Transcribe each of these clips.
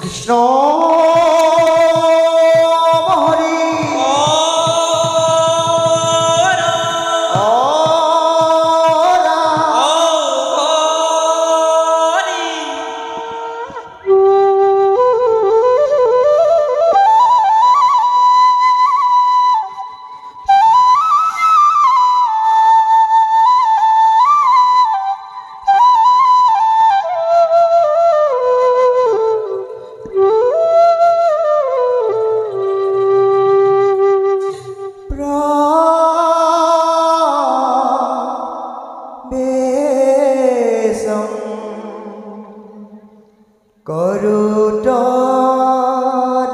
কৃষ্ণ হরি করুত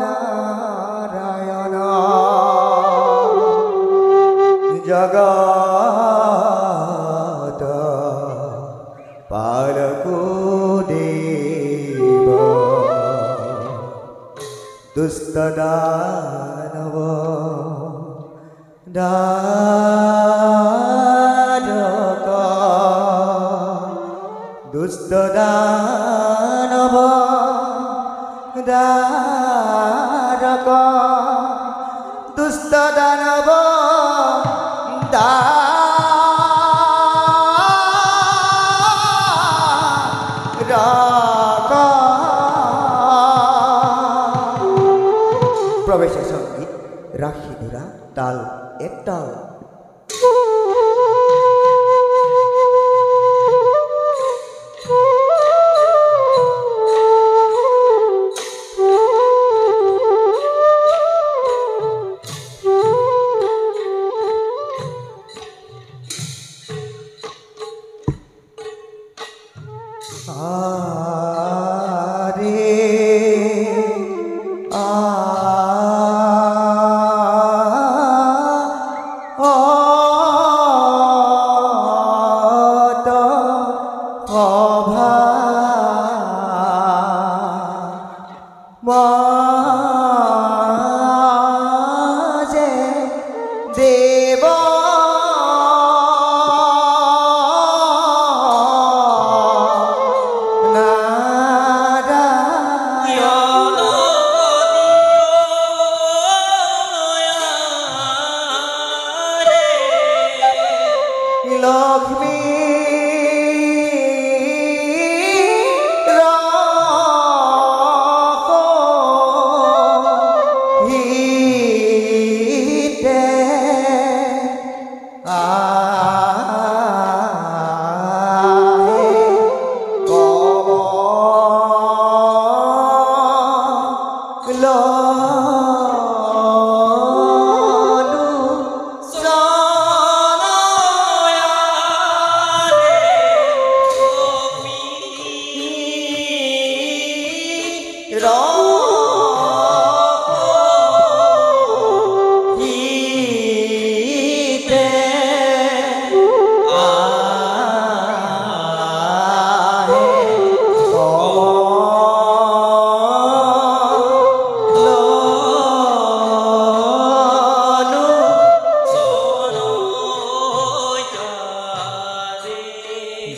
নারায়ণ জগত পালকো দেব দুষ্ট দানব দারক দুষ্ট দানব দারক দুষ্ট দানব দারক প্রবেশ সঙ্গীত রাখি ধরা তাল এক তাল দেব লক্ষ্মী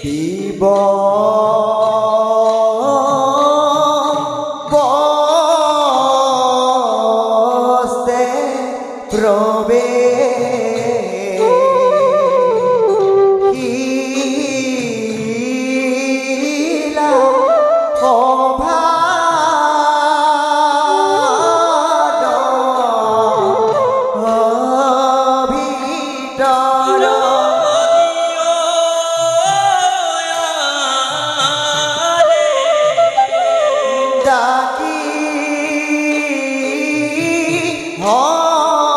দিব বস্তে প্রবে কিলা অভাদ অভিতর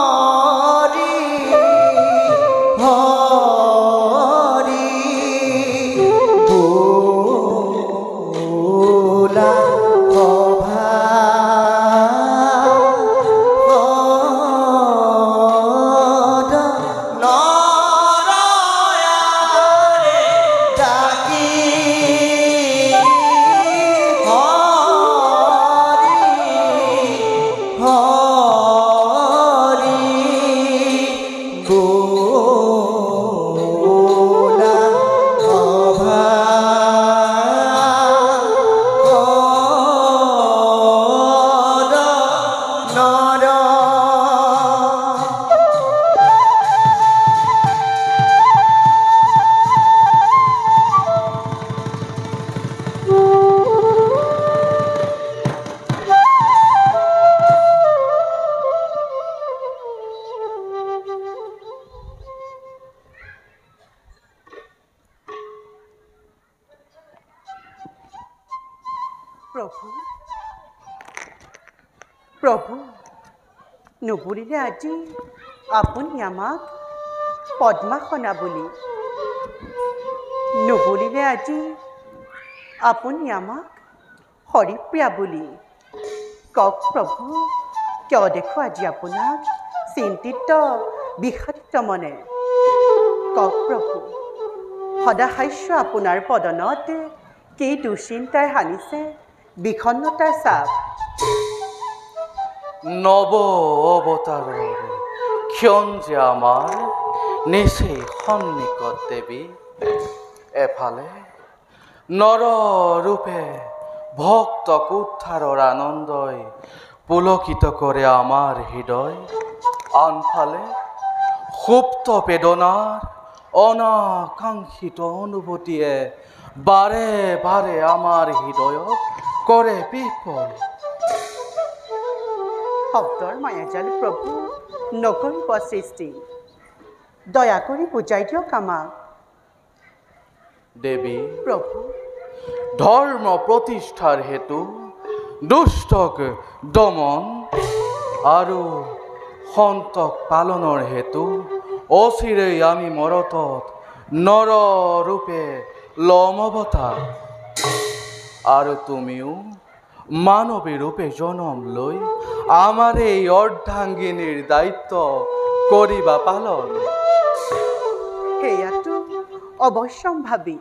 হরি হরি বোলা Oh প্ৰভু প্ৰভু নুবুলিলে আজি আপুনি আমাক পদ্মাসনা বুলি নুবুলিলে আজি আপুনি আমাক হৰিপ্ৰিয়া বুলি কওক প্ৰভু কিয় দেখো আজি আপোনাক চিন্তিত বিষাদিত মনে কওক প্ৰভু সদাশাস্য আপোনাৰ পদনত কি দুশ্চিন্তাই সানিছে বিষণ্ণতাৰ চাপ নৱ অৱতাৰৰ ক্ষণ যে আমাৰ নিচেই সন্নিকট দেৱী এফালে নৰৰূপে ভক্তক উদ্ধাৰৰ আনন্দই পুলকিত কৰে আমাৰ হৃদয় আনফালে সুপ্ত বেদনাৰ অনাকাংক্ষিত অনুভূতিয়ে বাৰে বাৰে আমাৰ হৃদয়ক কৰে বিফল শব্দৰ মায়াজাল প্ৰভু নকৰিব সৃষ্টি দয়া কৰি বুজাই দিয়ক আমাক দেৱী প্ৰভু ধৰ্ম প্ৰতিষ্ঠাৰ হেতু দুষ্টক দমন আৰু সন্তক পালনৰ হেতু অচিৰেই আমি মৰতত নৰৰূপে লম অৱতাৰ আৰু তুমিও মানৱী ৰূপে জনম লৈ আমাৰ এই অৰ্ধাংগিনীৰ দায়িত্ব কৰিবা পালন সেয়াটো অৱশ্যম্ভাৱী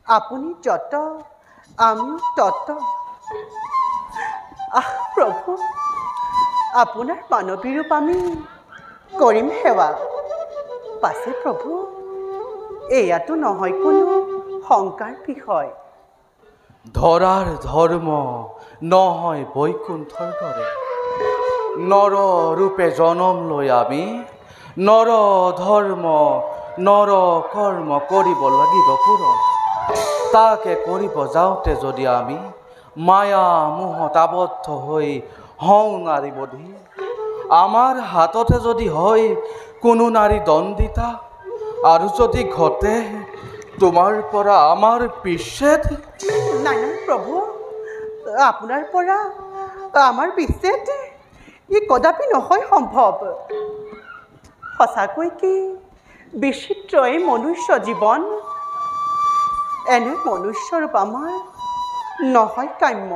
আপুনি যত আমিও তত প্ৰভু আপোনাৰ মানৱী ৰূপ আমি কৰিম সেৱা পাছে প্ৰভু এয়াতো নহয় কোনো শংকাৰ বিষয় ধৰাৰ ধৰ্ম নহয় বৈকুণ্ঠৰ দৰে নৰ ৰূপে জনম লৈ আমি নৰ ধৰ্ম নৰ কৰ্ম কৰিব লাগিব পূৰণ তাকে কৰিব যাওঁতে যদি আমি মায়া মোহত আবদ্ধ হৈ হওঁ নাৰী বধি আমাৰ হাততে যদি হয় কোনো নাৰী দণ্ডিতা আৰু যদি ঘটে তোমাৰ পৰা আমাৰ বিচ্ছেদ নাই নাই প্ৰভু আপোনাৰ পৰা আমাৰ বিচ্ছেদ ই কদাপি নহয় সম্ভৱ সঁচাকৈ কি বিচিত্ৰ এই মনুষ্য জীৱন এনে মনুষ্যৰূপ আমাৰ নহয় কাম্য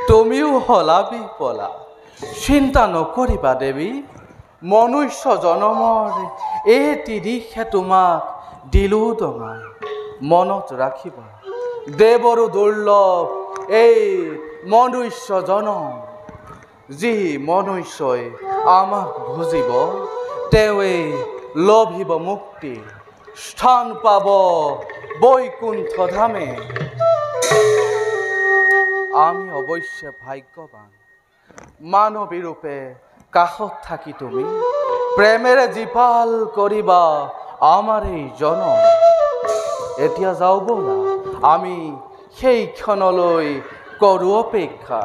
তুমিও হলা বিপলা চিন্তা নকৰিবা দেৱী মনুষ্য জনমৰ এটি দিশে তোমাক দিলো দঙাই মনত ৰাখিবা দেৱৰো দুৰ্লভ এই মনুষ্য জনম যি মনুষ্যই আমাক বুজিব তেওঁৱেই লভিব মুক্তি স্থান পাব বৈকুণ্ঠ ধামে আমি অৱশ্য ভাগ্যৱান মানৱী ৰূপে কাষত থাকি তুমি প্ৰেমেৰে জীপাল কৰিবা আমাৰ এই জনম এতিয়া যাওঁ ব'লা আমি সেই ক্ষণলৈ কৰোঁ অপেক্ষা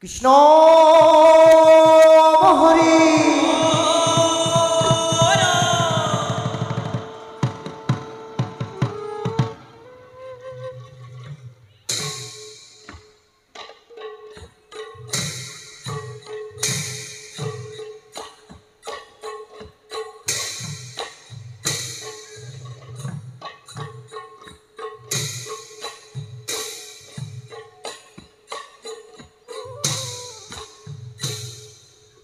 কৃষ্ণ হৰি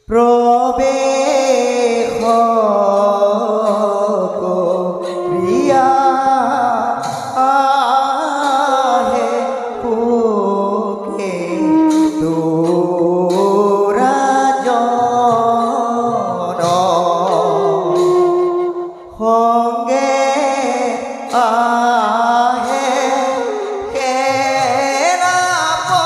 প্ৰবেশ কৰিয়া আহে পোকে তোৰা জন সংগে আহে সেনাপতি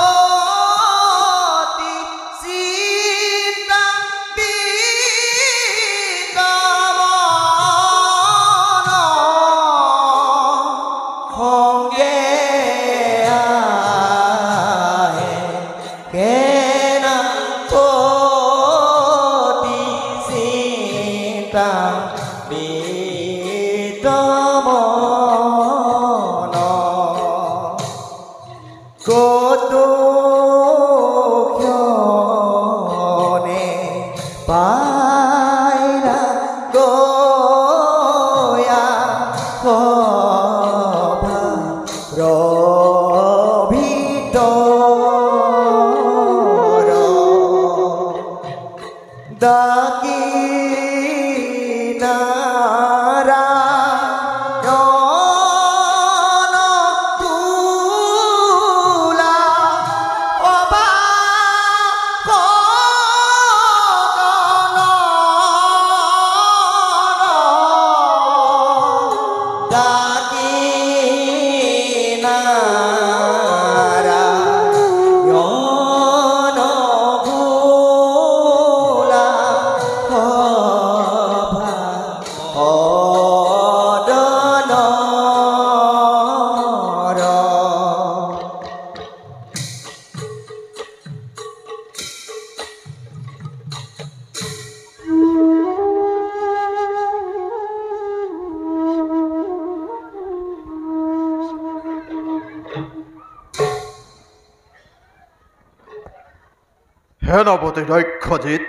সেনাপতি ৰক্ষজিৎ,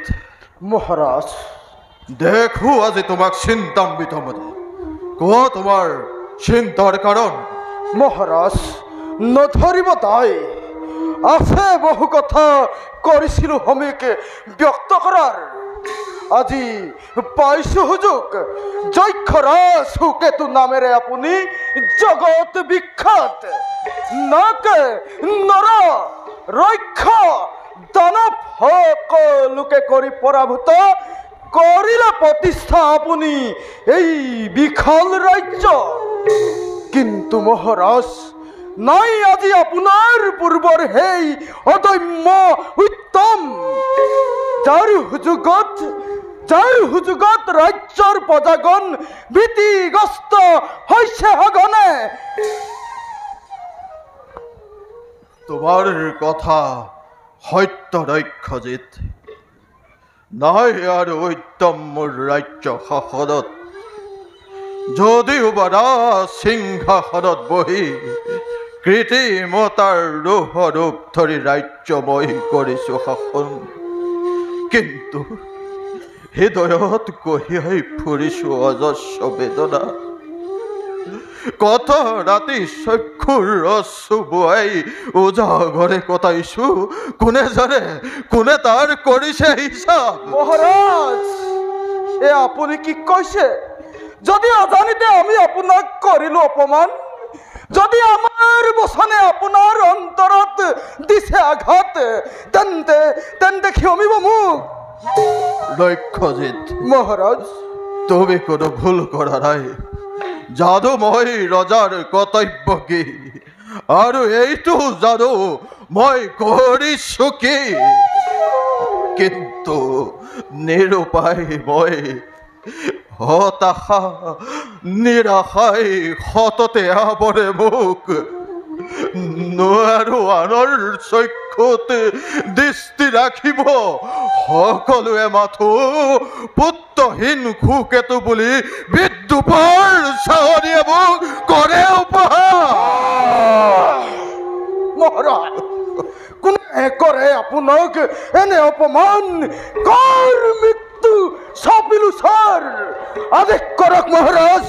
মহাৰাজ। দেখো আজি তোমাক চিন্তান্বিত মতে। কোৱা তোমাৰ চিন্তাৰ কাৰণ। মহাৰাজ, নধৰিব তাই আছে বহু কথা কৰিছিলো সমীকে ব্যক্ত কৰাৰ। আজি পাইছো সুযোগ। যক্ষৰাজ সুকেতু নামেৰে আপুনি জগত বিখ্যাত। নাকে নৰ ৰক্ষ দানৱ সকলোকে কৰি পৰাভূত কৰিলে প্ৰতিষ্ঠা আপুনি এই বিশাল ৰাজ্য। কিন্তু মহাৰাজ, নাই আজি আপোনাৰ পূৰ্বৰ সেই অদম্য উত্তম, যাৰ সুযোগত ৰাজ্যৰ প্ৰজাগণ ভীতিগ্ৰস্ত হৈছে সঘনে। তোমাৰ কথা সত্য ৰক্ষজিৎ। নাই আৰু উত্তম মোৰ ৰাজ্য শাসনত। যদিও বা সিংহাসনত বহি কৃত্ৰিমতাৰ ৰূপ ধৰি ৰাজ্য মই কৰিছো শাসন, কিন্তু হৃদয়ত কঢ়িয়াই ফুৰিছো অজস্ৰ বেদনা। কত ৰাতি চক্ষুৰ ৰচু বোৱাই উজাগৰে কটাইছো। কোনে জানে, কোনে তাৰ কৰিছে হিচাপ। মহাৰাজ, এ আপুনি কি কৈছে? যদি অজানিতে আমি আপোনাক কৰিলো অপমান, যদি আমাৰ বচনে আপোনাৰ অন্তৰত দিছে আঘাত, তেন্তে ক্ষমিব মোক। ৰক্ষজিৎ, মহাৰাজ, তুমি কোনো ভুল কৰা নাই। জানো মই ৰজাৰ কৰ্তব্য কি, আৰু এইটো জানো মই কৰিছো কি, কিন্তু নিৰুপায় মই হতাশা নিৰাশাই সততে আৱৰে মোক। নোৱাৰো আনৰ চক্ষুত দৃষ্টি ৰাখিব। সকলোৱে মাথো পুত্ৰহীন সুকেতু বুলি বিদ্ৰুপৰ চাৱনিয়ে মোক কৰে উপহাস। মহাৰাজ, কোনে কৰে আপোনাক এনে অপমান? কৰ মৃত্যু চাপিলো ছাৰ, আদেশ কৰক মহাৰাজ।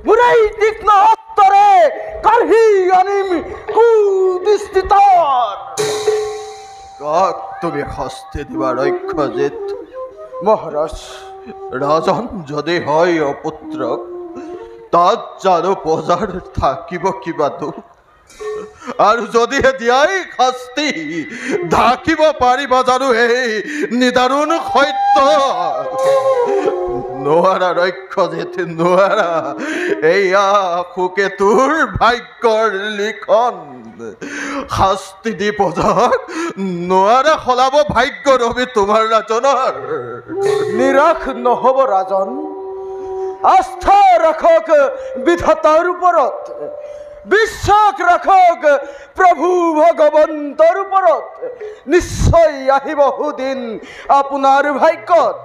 মুৰাই তীক্ষ্ণ হস্তৰে কাঢ়ি আনিম কুদৃষ্টিতাৰ। কাক তুমি শাস্তি দিবা ৰক্ষজিৎ? মহাৰাজ, ৰাজন যদি হয় অপুত্ৰক, তাত জানো প্ৰজাৰ থাকিব কিবা দুখ? আৰু যদিহে দিয়াই শাস্তি, ঢাকিব পাৰিবা জানো এই নিদাৰুণ সত্য? নোৱাৰা ৰক্ষজিৎ, নোৱাৰা। এয়া সুকেতুৰ ভাগ্যৰ লিখন। শাস্তি দি প্ৰজাক নোৱাৰা সলাব ভাগ্য ৰবি তোমাৰ ৰাজনৰ। নিৰাশ নহব ৰাজন। আস্থা ৰাখক বিধাতাৰ ওপৰত, বিশ্বাস ৰাখক প্ৰভু ভগৱন্তৰ ওপৰত। নিশ্চয় আহিব সুদিন আপোনাৰ ভাগ্যত।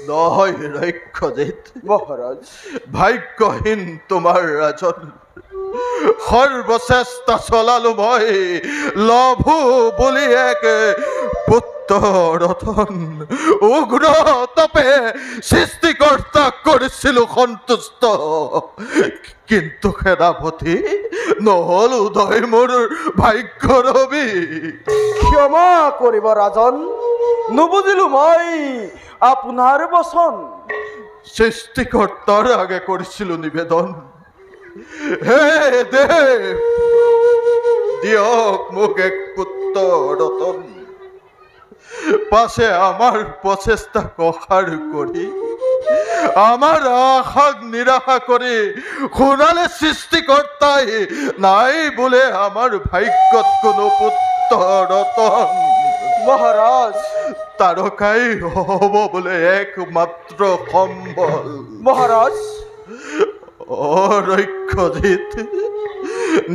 নহয় ৰক্ষজিৎ, মহাৰাজ, ভাগ্যহীন তোমাৰ ৰাজন। সৰ্বচেষ্টা চলালো মই, লভো বুলি এক পুত্ৰ ৰতন। উগ্ৰ তপে সৃষ্টিকৰ্তাক কৰিছিলো সন্তুষ্ট, কিন্তু সেনাপতি নহল উদয় মোৰ ভাগ্য ৰবি। ক্ষমা কৰিব ৰাজন, নুবুজিলো মই আপোনাৰ বচন। সৃষ্টিকৰ্তাৰ আগে কৰিছিলো নিবেদন, হে দেৱ দিয়ক মোক এক পুত্ৰ ৰতন। পাছে আমাৰ প্ৰচেষ্টা কষাৰ কৰি, আমাৰ আশাক নিৰাশা কৰি শুনালে সৃষ্টিকৰ্তাই নাই বোলে আমাৰ ভাগ্যত কোনো পুত্ৰ ৰতন। মহাৰাজ, তাৰকাই হ'ব বোলে একমাত্ৰ সম্বল। মহাৰাজ, ৰক্ষজিৎ,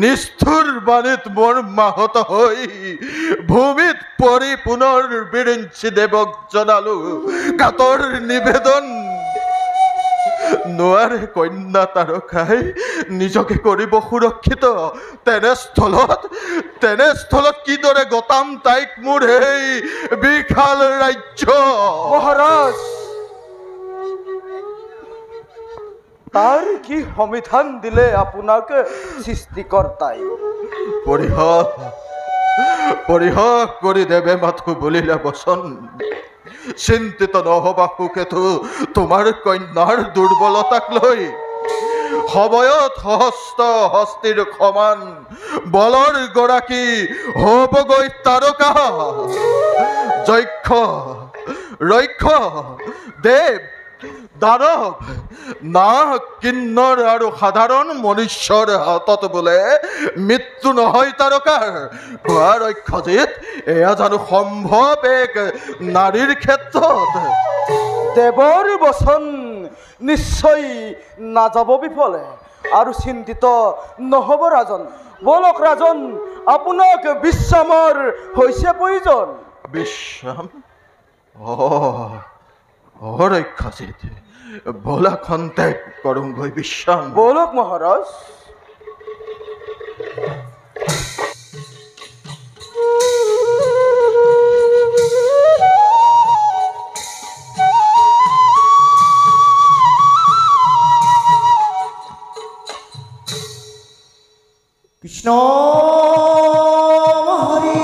নিষ্ঠুৰ বাণীত মোৰ মাহত হৈ ভূমিত পৰি পুনৰ বিৰিঞ্চি দেৱক জনালো কাতৰ নিবেদন। নোৱাৰে কন্যা তাৰকাই নিজকে কৰিব সুৰক্ষিত। তেনেস্থলত কিদৰে গতাম তাইক মোৰ এই বিশাল ৰাজ্য? মহাৰাজ, তাৰ কি সমিধান দিলে আপোনাক সৃষ্টিকৰ্তাই? পৰিহাস কৰি দেৱে মাথো বুলিলে বচন। চিন্তিত নহবা সুকেতু তোমাৰ কন্যাৰ দুৰ্বলতাক লৈ। সময়ত সহস্ত হস্তিৰ সমান বলৰ গৰাকী হ'বগৈ তাৰকা। যক্ষ ৰক্ষ দেৱ দানৱ নাগ কিন্নৰ আৰু সাধাৰণ মনুষ্যৰ হাতত বোলে মৃত্যু নহয় তাৰকাৰ। কোৱা ৰক্ষজিত, এয়া জানো সম্ভৱ এক নাৰীৰ ক্ষেত্ৰত? দেৱৰ বচন নিশ্চয় নাযাব বিফলে। আৰু চিন্তিত নহ'ব ৰাজন। বলক ৰাজন, আপোনাক বিশ্ৰামৰ হৈছে প্ৰয়োজন। বিশ্ৰাম? ৰক্ষজিত, বলা খন্তেক কৰোঁগৈ বিশ্ৰাম। বলক মহাৰাজ। কৃষ্ণ হৰি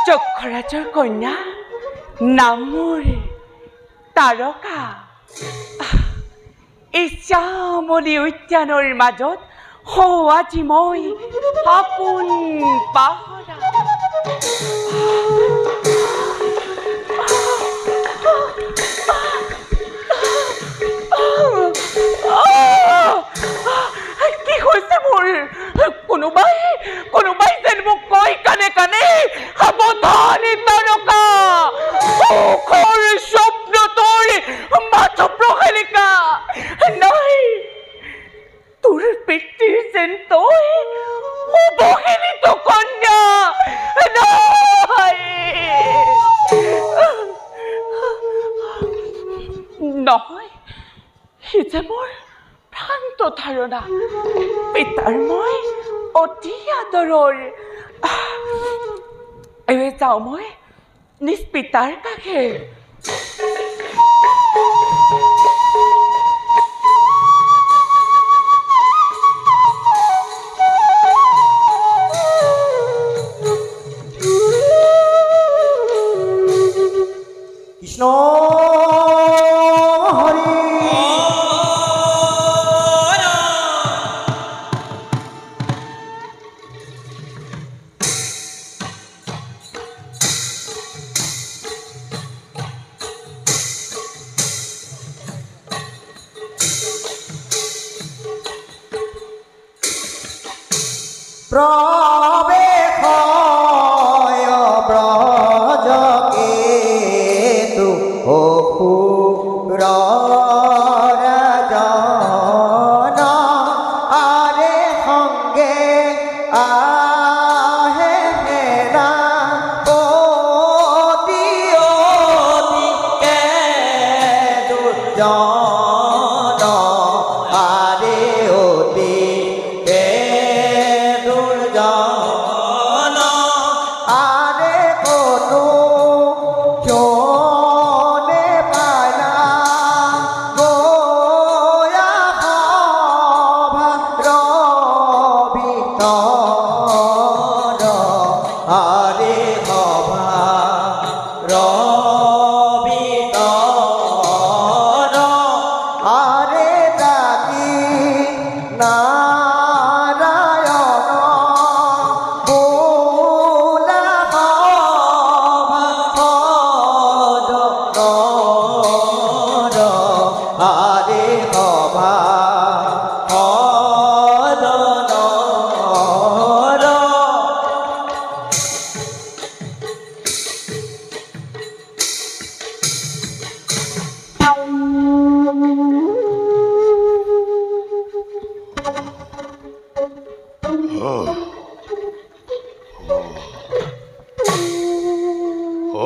যক্ষৰাজৰ কন্যা, নাম মোৰ তাৰকা। এই শ্যামলী উদ্যানৰ মাজত আজি মই আপোন পাহৰা কি হৈছে মোৰ কোনোবাই যেন মোক কয় কানে কানে সাৱধানে তাৰকা সুখৰ স্বপ্ন তোৰ মাথো প্ৰহেলিকা নাই তোৰ পিতৃৰ যেন তই অৱহেলিত কন্যা নহয় সি যে মোৰ ভ্ৰান্ত ধাৰণা পিতাৰ মই অতি আদৰৰ যাওঁ মই নিজ পিতাৰ কাষে কৃষ্ণ হৰি প্ৰৱেশয় ব্ৰজকেতু অসুৰ ৰাজন আৰে সংগে আহে হেৰা অতি অতিকে দুৰ্জন আৰে অতিকে দুৰ্জন আৰে কতো কিয়নে পালা গয়া সভাৰ ভিতৰ আৰে সভাৰ ভিতৰ আৰে তাকি নাৰায়ণ বোলা সভাৰ আৰে সভাৰ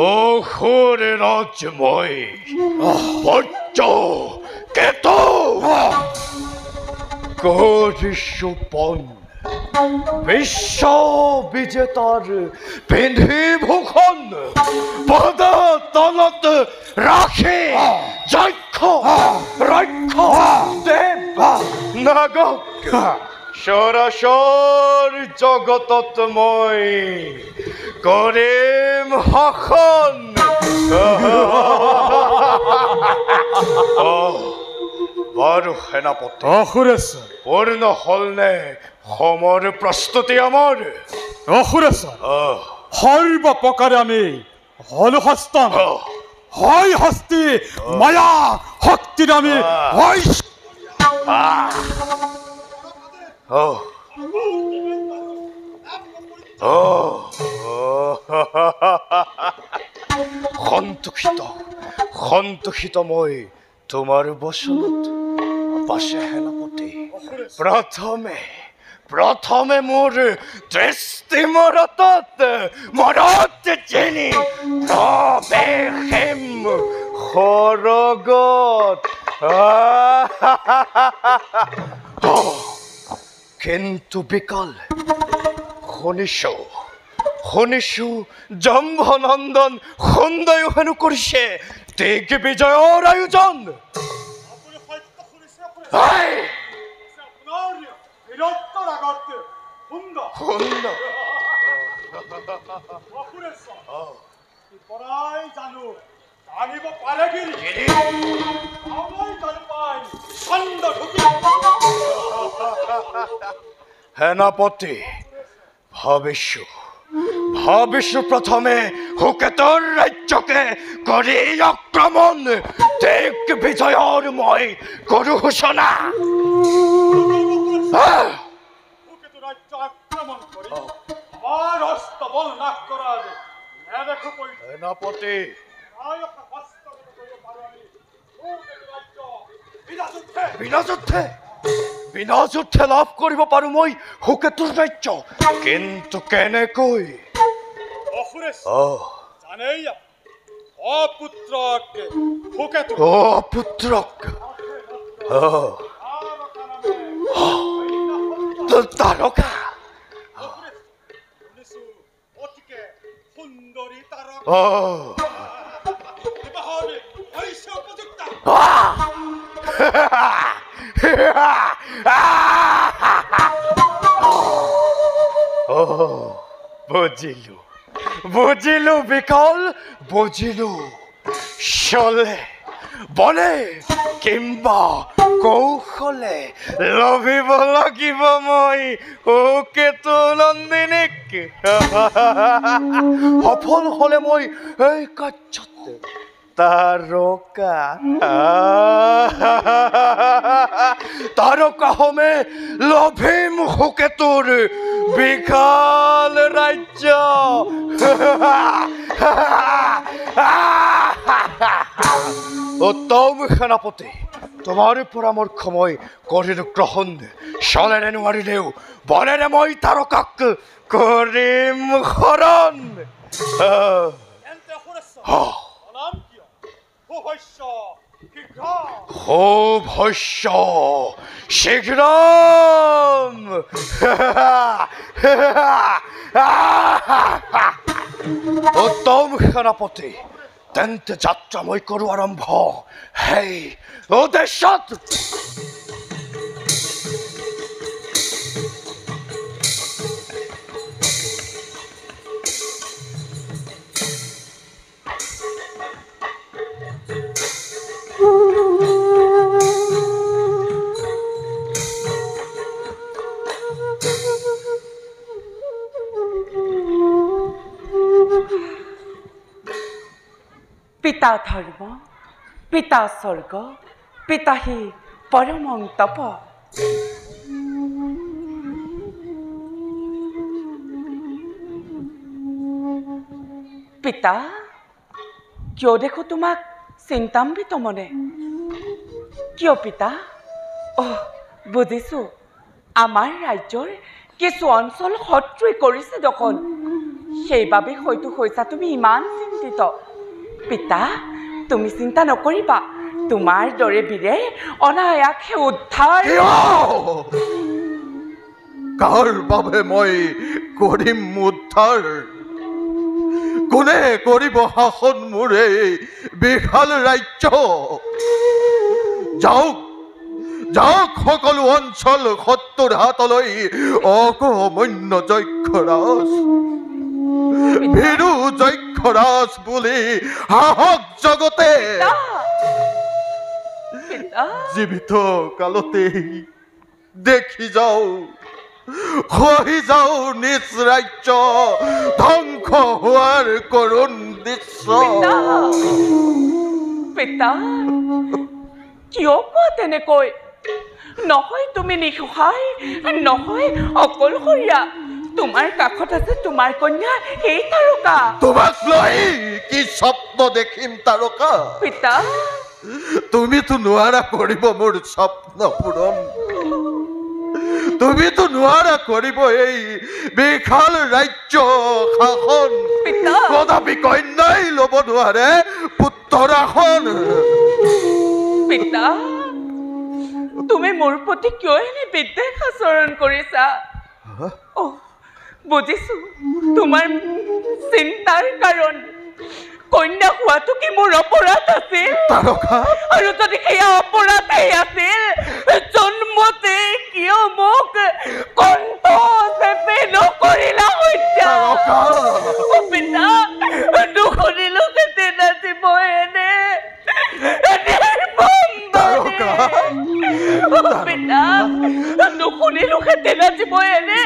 অসুৰ ৰাজ্যময় বজ্ৰ কেতু কৰিছোপন বিশ্ব বিজেতাৰ পিন্ধি ভূষণ পদ তলত ৰাখি যক্ষ ৰক্ষ দেৱ নাগক সৰাসৰ জগতত মই কৰিম শাসন বাৰু সেনাপতি অসুৰেশ্বৰ পূৰ্ণ হলনে সমৰ প্ৰস্তুতি আমাৰ অসুৰেশ্বৰ সৰ্ব প্ৰকাৰে আমি হলহস্তান হয় হস্তি মায়া শক্তিৰে আমি হয় সন্তোষিত মই তোমাৰ বচনত পাছে সেনাপতি প্ৰথমে মোৰ দৃষ্টি মৰতত মৰত যেনি প্ৰৱেশিম সৰগত কিন্তু বিকাল শুনিছো জম্ভনন্দন সুন্দৰ হেনো কৰিছে দিগ বিজয়ৰ আয়োজন সেনাপতি ভাবিছো প্ৰথমে হুকেতৰ ৰাজ্যকে কৰি আক্ৰমণ দেশ বিজয়ৰ মই কৰো ঘোষণা হুকেতো ৰাজ্য আক্ৰমণ কৰি আমাৰ হস্তবল নাশ কৰাৰ নেদেখো পৰিছে। সেনাপতি বিনা যুদ্ধে লাভ কৰিব পাৰো মই হুকেতৰ ৰাজ্য, কিন্তু কেনেকৈ? জানেই অপুত্ৰক হুকেতো পুত্ৰক তাৰকা অতিকে সুন্দৰী তাৰকা উপযুক্ত বুজিলো বিকল, বুজিলো। চলে বলে কিম্বা কৌশলে লভিব লাগিব মই হুকেতো নন্দিনীক। সফল হলে মই এই কাৰ্যতে তাৰকা হমে লভিম হুকেতোৰ বিশাল ৰাজ্য। উত্তম সেনাপতি, তোমাৰ পৰামৰ্শ মই কৰিলো গ্ৰহণ। চলেৰে নোৱাৰিলেও বলেৰে মই তাৰকাক কৰিম হৰণ। ভস্য শীঘ্ৰম। উত্তম সেনাপতি, তেন্তে যাত্ৰা মই কৰো আৰম্ভ। হেই উদ্দেশ্যত পিতা ধৰ্ম, পিতা স্বৰ্গ, পিতাহি পৰমং তপ। পিতা, কিয় দেখো তোমাক চিন্তাম্বিত মনে? কিয় পিতা? বুজিছো, আমাৰ ৰাজ্যৰ কিছু অঞ্চল শত্ৰুই কৰিছে দখল, সেইবাবে হয়তো হৈছা তুমি ইমান চিন্তিত। পিতা, তুমি চিন্তা নকৰিবা, তোমাৰ দৰে বীৰে অনায়াসে উদ্ধাৰ। কাৰ বাবে মই কৰিম উদ্ধাৰ? কোনে কৰিব শাসন মোৰ এই বিশাল ৰাজ্য? যাওক সকলো অঞ্চল শত্ৰুৰ হাতলৈ। অকমন্য যক্ষৰাজ, ভীৰু যক্ষৰাজ বুলি সাহস জগতে জীৱিত কালতে দেখি যাও, হৈ যাও নিজ ৰাজ্য ধ্বংস হোৱাৰ কৰুণ দৃশ্য। পিতা, কিয় কোৱা তেনেকৈ? নহয় তুমি নিসহায়, নহয় অকলশৰীয়া। তোমাৰ কাষত আছে তোমাৰ কন্যা সেই তাৰকা। তোমাক লৈ কি স্বপ্ন দেখিম তাৰকা? পিতা, তুমিতো নোৱাৰা কৰিব মোৰ স্বপ্ন পূৰণ। তুমিতো নোৱাৰা কৰিব এই বিশাল ৰাজ্য শাসন। কদাপি কন্যাই ল'ব নোৱাৰে পুত্ৰৰ আসন। পিতা, তুমি মোৰ প্ৰতি কিয় এনে বিদ্বেষ আচৰণ কৰিছা? বুজিছো, তোমাৰ চিন্তাৰ কাৰণ কন্যা হোৱাটো কি মোৰ অপৰাধ আছিল? আৰু যদি সেয়া অপৰাধেই আছিল, জন্মতে কিয় মোক কণ্ঠ চেপে নকৰিলা হত্যা? পিতা, নুশুনিলোহেঁতেন আজি মই এনে পিতা নুশুনিলো হেঁতেন আজি মই এনে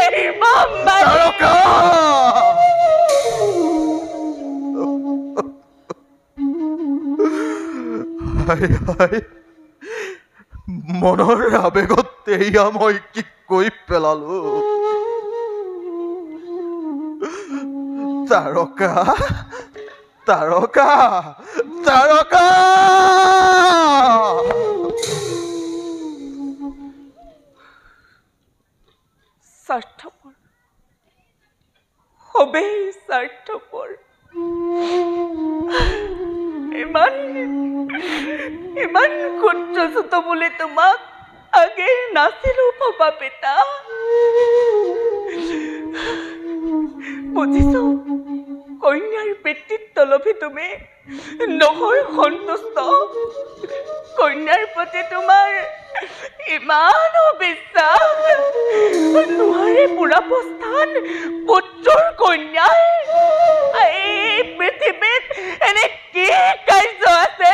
নিৰ্মম মাৰি তাৰকা হায় হায় মনৰ আবেগত এয়া মই কি কৈ পেলালো তাৰকা তাৰকা তাৰকা স্বাৰ্থপৰ সবেই স্বাৰ্থপৰ ইমান ইমান ক্ষুদ্ৰচুত বুলি তোমাক আগে নাছিলো পাপা পিতা বুজিছো কন্যাৰ পিতৃত্ব লোভী তুমি নহয় সন্তুষ্ট কন্যাৰ প্ৰতি তোমাৰ ইমান অবিশ্বাস নোৱাৰে পুৰা প্ৰস্থান পুত্ৰৰ কন্যাই এই পৃথিৱীত এনে কি কাৰ্য আছে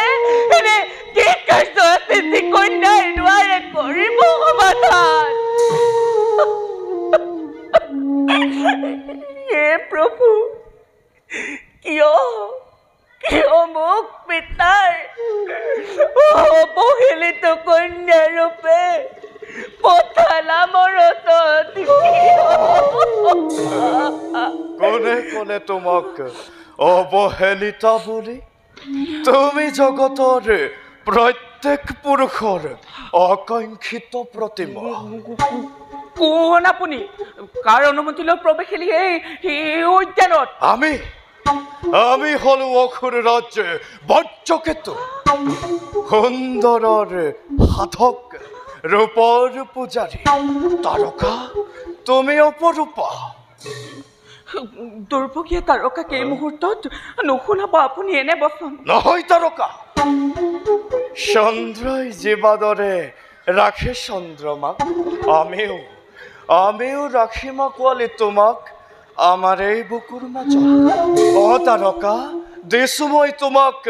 এনে কি কাৰ্য আছে যি কন্যাই নোৱাৰে কৰিব সমাধান হে প্ৰভু কিয় কিয় মোক পিতাৰ অৱহেলিত কন্যা ৰূপে পঠালা মৰত কোনে কোনে তোমাক অৱহেলিতা বুলি তুমি জগতৰ প্ৰত্যেক পুৰুষৰ আকাংক্ষিত প্ৰতিমা কোন আপুনি কাৰ অনুমতি লৈ প্ৰৱেশ খেলি এই উদ্যানত আমি হলো অসুৰ ৰাজ্য বজ্ৰকেতু সুন্দৰৰ সাধক ৰূপৰ পূজাৰী তাৰকা তুমি অপৰূপা দুৰ্ভগীয়া তাৰকাক এই মুহূৰ্তত নুশুনাব আপুনি এনে বচন নহয় তাৰকা চন্দ্ৰই জীৱাদৰে ৰাখে চন্দ্ৰমাক আমিও ৰাখিম কোৱালি তোমাক আমাৰ এই বুকুৰ মাজত তাৰকা দিছো মই তোমাক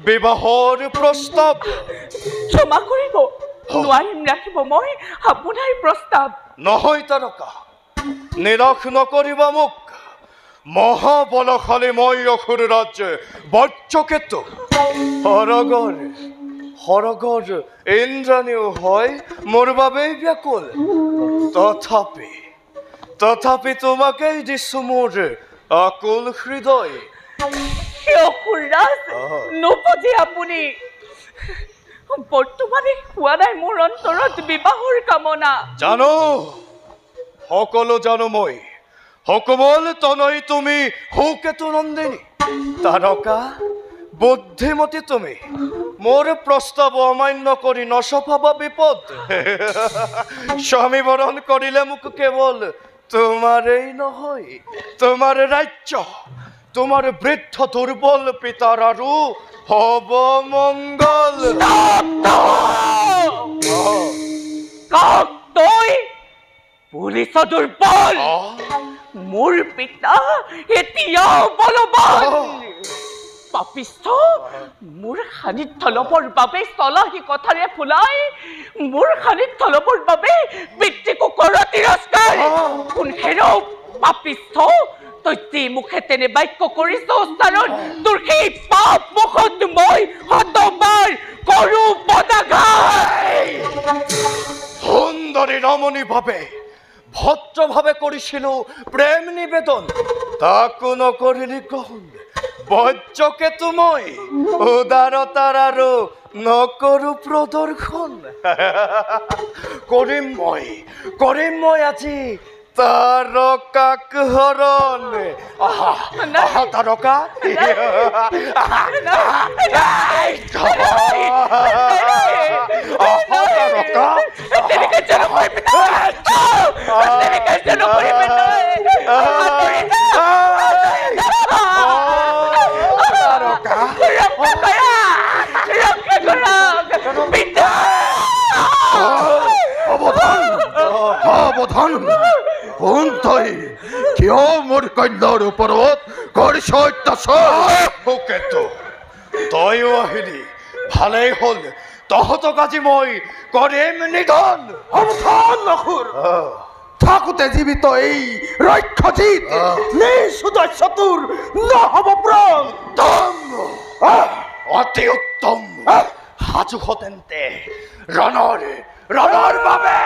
বিবাহৰ প্ৰস্তাৱ ক্ষমা কৰিব নোৱাৰিম ৰাখিব মই আপোনাৰ প্ৰস্তাৱ নহয় তাৰকা নিৰাশ নকৰিবা মোক মহাবলশালী মই অসুৰ ৰাজ্য বজ্ৰকেতু সৰগৰ ইন্দ্ৰাণীও হয় মোৰ বাবেই ব্যাকুল তথাপি তোমাকেই দিছো মোৰ আকুল হৃদয় নুবুজি আপুনি বৰ্তমানে হোৱা নাই মোৰ অন্তৰত বিবাহৰ কামনা জানো সকলো জানো মই সকমল তনয় তুমি সুকেতু নন্দিনী তাৰকা বুদ্ধিমতী তুমি মোৰ প্ৰস্তাৱ অমান্য কৰি নচফাবা বিপদ স্বামী বৰণ কৰিলে মোক কেৱল তোমাৰেই নহয় তোমাৰ ৰাজ্য তোমাৰ বৃদ্ধ দুৰ্বল পিতাৰ আৰু হব মংগল তই পুলিচ দুৰ্বল মোৰ পিতা এতিয়াও বলৱান পাপিষ্ঠ মোৰ সান্নিধ্য ল'বৰ বাবে চলাহী কথাৰে ফুলাই মোৰ সান্নিধ্য ল'বৰ বাবে পিতৃকো কৰ তিৰস্কাৰ কোন হেৰৌ পাপিষ্ঠ তই যি মুখে তেনে বাক্য কৰিছ উচ্চাৰণ তোৰ সেই পাপ মুখত মই শতবাৰ কৰো পদাঘাত সুন্দৰী ৰমণী ভাৱে ভদ্ৰভাৱে কৰিছিলো প্ৰেম নিবেদন তাকো নকৰিলি গ্ৰহণ বজ্ৰকেতু মই উদাৰতাৰ আৰু নকৰো প্ৰদৰ্শন কৰিম মই আজি তাৰকাক হৰণ আহা তাৰকা সাৱধান কোন তই কিয় মোৰ কন্যাৰ ওপৰত কৰিছ অত্যাচাৰ সুকেতু তইও আহিলি ভালেই হ'ল তহঁতক আজি মই কৰিম নিধন। সাৱধান নখুৰ থাকোঁতে জীৱিত এই ৰক্ষজিত নিঃসুদস্যটোৰ নহ'ব প্ৰাণ। অতি উত্তম। সাজু হ তেন্তে ৰণৰ ৰণৰ বাবে।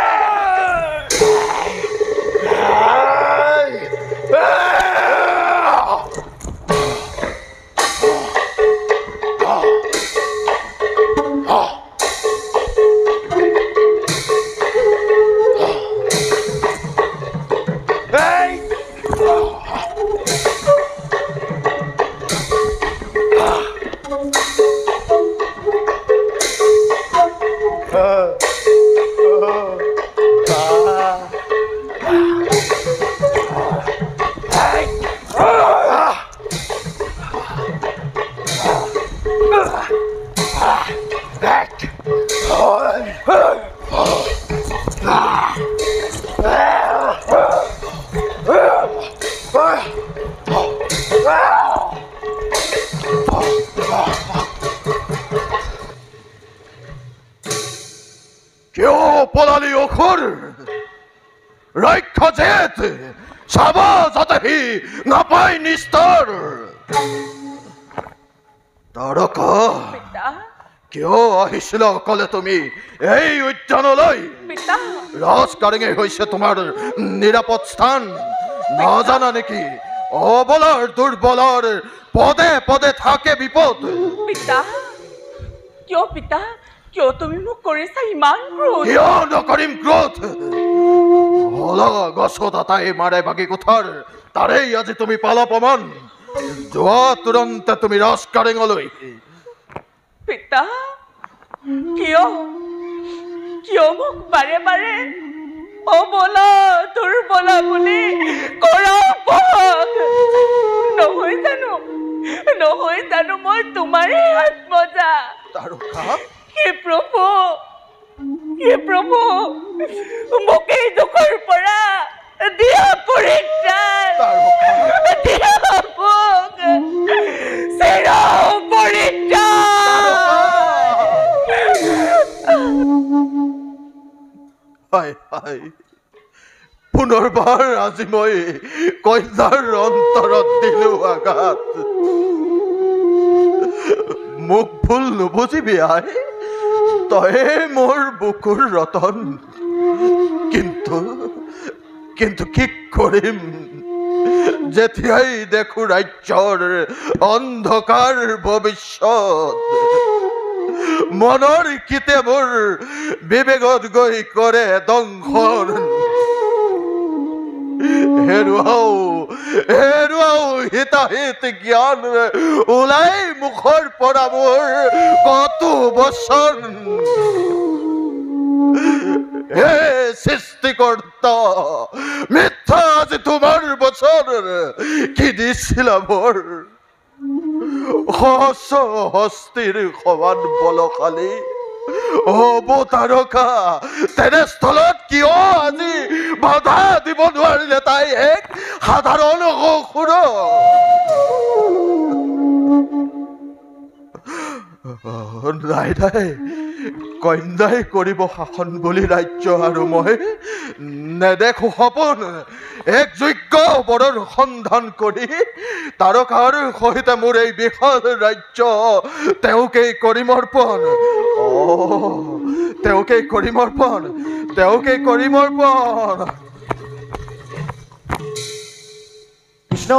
কিয় পলালি অসুৰ? ৰাক্ষসেত চাব যাতে সি নাপায় নিস্তাৰ। তাৰকা পিতা কিয় আহিছিলা অকলে তুমি এই উদ্যানলৈ? পিতা ৰাজকাৰেঙে হৈছে তোমাৰ নিৰাপদ স্থান। নাজানা নেকি অবলাৰ দুৰ্বলৰ পদে পদে থাকে বিপদ। পিতা পিতা কিয় তুমি মোক কৰিছা ইমান ক্ৰোধ? কিয় নকৰিম ক্ৰোধ? হলা গছত আটাই মাৰে বাগি কোঠাৰ তাৰেই আজি তুমি পালা প্ৰমাণ। যোৱা তুৰন্তে তুমি ৰাজকাৰেঙলৈ। পিতা কিয় কিয় মোক বাৰে বাৰে অবলা দুৰ্বলা বুলি কৰা উপহাস? নহয় জানো মই তোমাৰে আত্মজা। তাৰকা হে প্ৰভু মোক এই দুখৰ পৰা দিয়া পৰিত্ৰাণ। দিয়া মোক চিৰ পৰিত্ৰাণ। পুনৰবাৰ আজি মই কন্যাৰ অন্তৰত দিলো আঘাত। মোক ভুল নুবুজিবি আই, তয়ে মোৰ বুকুৰ ৰতন। কিন্তু কি কৰিম যেতিয়াই দেখো ৰাজ্যৰ অন্ধকাৰ ভৱিষ্যত। মনৰ কিতে মোৰ বিবেকত গৈ কৰে দংশন। হেৰুৱাও হিতাহিত জ্ঞান ওলাই মুখৰ পৰা মোৰ কতো বচন। হে সৃষ্টিকৰ্তা মিথ্যা আজি তোমাৰ বচন কি দিছিলা মোৰ? হস্তিৰ সমান বলশালী অৱতাৰকা তেনেস্থলত কিয় আজি বাধা দিব নোৱাৰিলে তাই এক সাধাৰণ অসুৰ? নাই কন্যাই কৰিব শাসন বুলি ৰাজ্য আৰু মই নেদেখো সপোন। এক যোগ্য বৰৰ সন্ধান কৰি তাৰকাৰ সহিতে মোৰ এই বিশাল ৰাজ্য তেওঁকেই কৰিম অৰ্পণ। তেওঁকেই কৰিম অৰ্পণ। কৃষ্ণ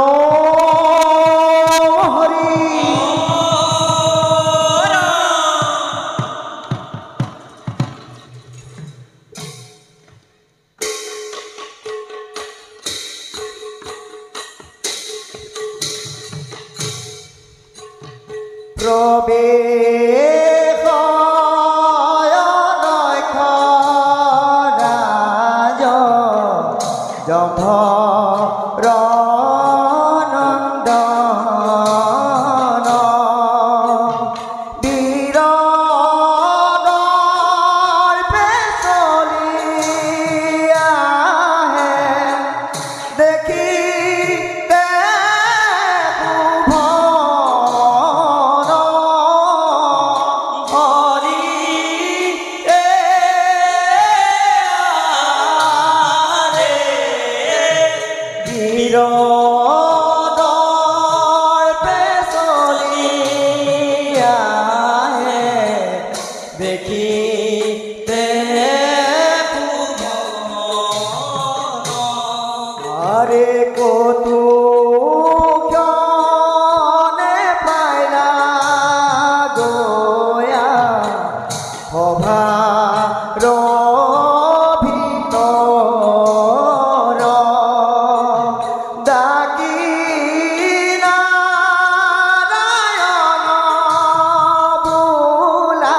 হৰি দেখিতে আৰে কত ক্ষণে পাইলা গয়া সভাৰ ভিতৰ ডাকি নাৰায়ণ বোলা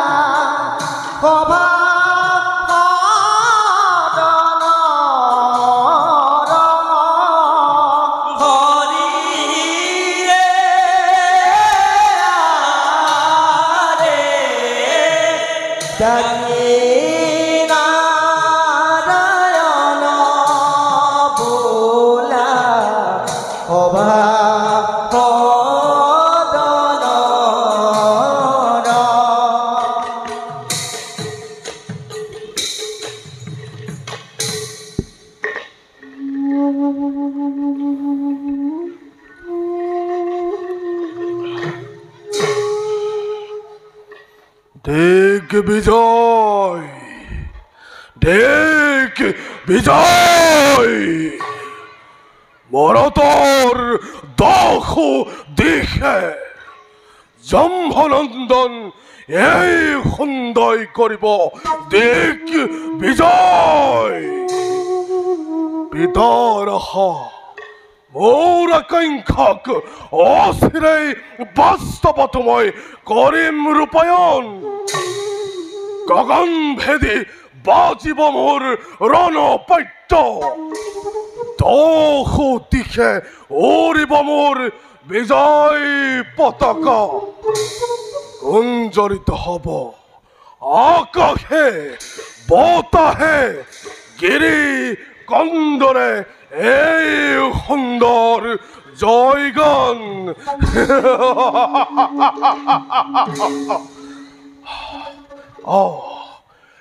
সভা নাৰায়ণ বোলা সভা দিগ্বিজয় দিগ্বিজয় মৰতৰ দশ দিশে জম্ভনন্দন এই সুন্দৰ কৰিব দিগ্বিজয় পিতাৰ আশা মোৰ আকাংক্ষাক অচিৰেই বাস্তৱত মই কৰিম ৰূপায়ণ গগনভেদী বাজিব মোৰ ৰণপত্য দশ দিশে উৰিব মোৰ বিজয় পতাকা গুঞ্জৰিত হ'ব আকাশে বতাহে গিৰি কন্দৰে এই সুন্দৰ জয়গান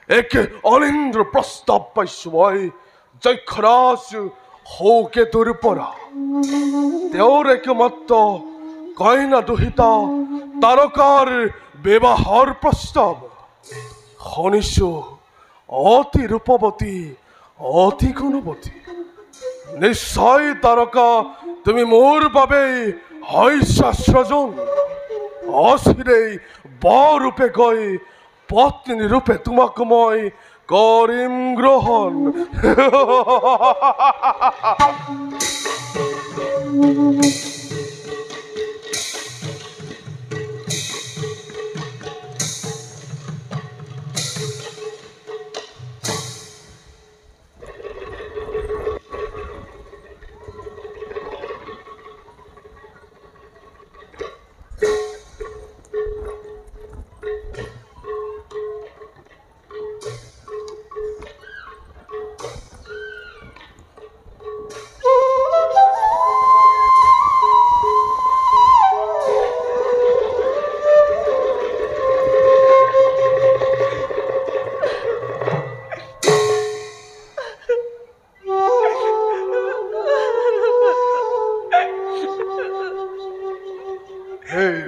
একে অনিন্দ্ৰ প্ৰস্তাৱ পাইছো মই যক্ষৰাজ সৌকেতুৰ পৰা তেওঁৰ একমাত্ৰ কইনা দুহিতা তাৰকাৰ বিবাহৰ প্ৰস্তাৱ শুনিছো অতি ৰূপৱতী অতি গুণৱতী নিশ্চয় তাৰকা তুমি মোৰ বাবে হৈছা সৃজন অচিৰেই বৰূপে গৈ পত্নী ৰূপে তোমাক মই কৰিম গ্ৰহণ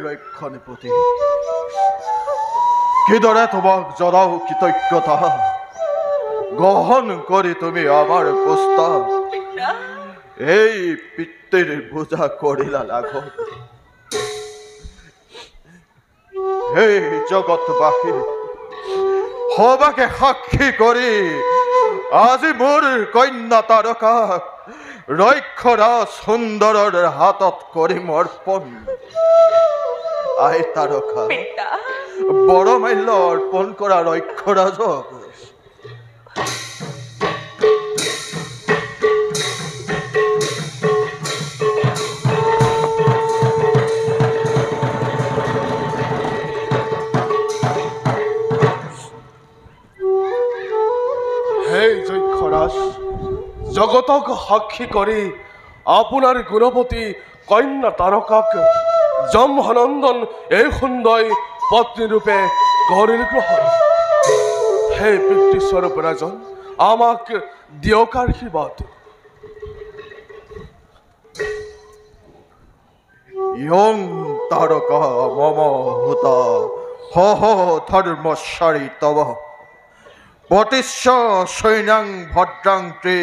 ৰক্ষণীপতি কিদৰে তোমাক জনাও কৃতজ্ঞতা গ্ৰহণ কৰি তুমি আমাৰ প্ৰস্তাৱ এই পিতৃৰ বোজা কৰিলা লাঘৱ এই জগতবাসী সবাকে সাক্ষী কৰি আজি মোৰ কন্যা তাৰকাক ৰক্ষৰাজ সুন্দৰৰ হাতত কৰিম অৰ্পণ আই তাৰকা বৰমাল্য অৰ্পণ কৰা ৰক্ষৰাজক হে যক্ষৰাজ জগতক সাক্ষী কৰি আপোনাৰ গুণৱতী কন্যা তাৰকাক জম্ভনন্দন এই সুন্দৰ পত্নী ৰূপে কৰিল গ্ৰহণ হে পিতৃস্বৰূপ ৰাজন আমাক দিয়ক আশীৰ্বাদ ইয়ং তাৰকা মম হুতা হহ ধর্মস্বরী তব পতিশ্ব সৈন্যাং ভদ্রাং তে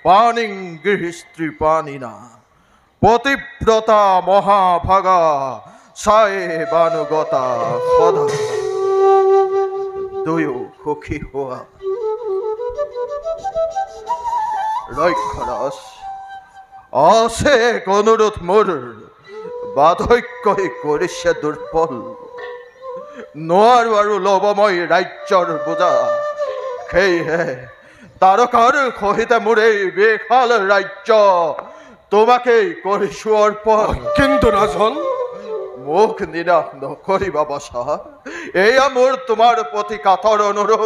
পানিং গৃহস্ত্রী পানিনা পতিব্রতা মহাভাগা সায়ে বানুগতা সদা দুয়ো সুখী হোৱা ৰক্ষৰস আছে এক অনুৰোধ মোৰ বাধক্যই কৰিছে দুৰ্বল নোৱাৰো আৰু ল'ব মই ৰাজ্যৰ বোজা সেয়েহে তাৰকাৰ সহিতে মোৰ এই বিশাল ৰাজ্য তোমাকেই কৰিছোঁ অৰ্পণ কিন্তু ৰাজন মোক নিৰাশ নকৰিবা বচা এয়া মোৰ তোমাৰ প্ৰতি কাতৰ অনুৰোধ